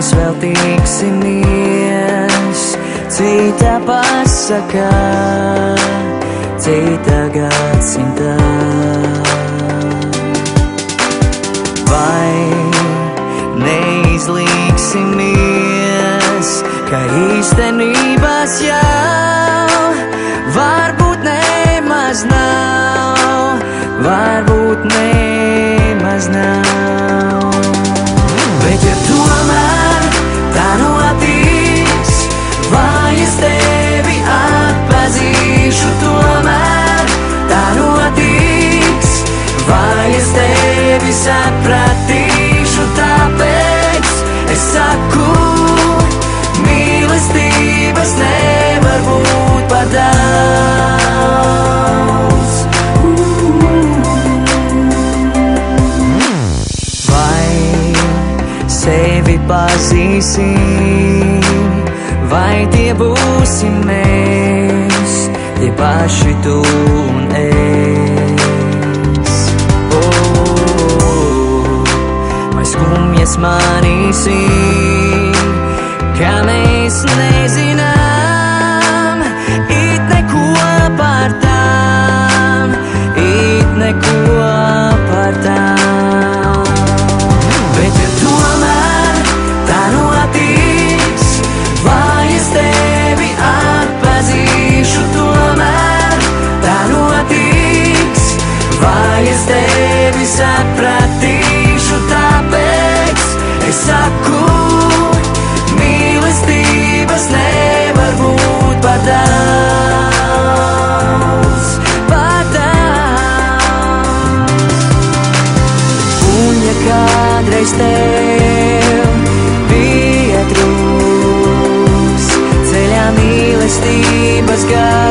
mēs vēl tiksimies. Cita pasaka, cita gadsimta. Vai neizlīksimies, ka īstenības jau varbūt nemaz nav, varbūt nemaz nav. Bet ja tomēr tā notiks, vai es tevi atpazīšu, tomēr tā notiks, vai es tevi sapratīšu, tāpēc es saku, mīlestības nevar būt par daudz. Vai sevi pazīsim, vai tie būsim mēs, tie paši tu un es. Vai skumjas manīsim, ka mēs nezinām it neko par tām, it neko par tām. Bet ja tomēr tā notiks, vai es tevi atpazīšu, tomēr tā notiks, vai es tevi sapratīšu, tāpēc es saku, mīlestības nevar būt par daudz, par daudz. Un ja kādreiz tev pietrūks ceļā mīlestības gars,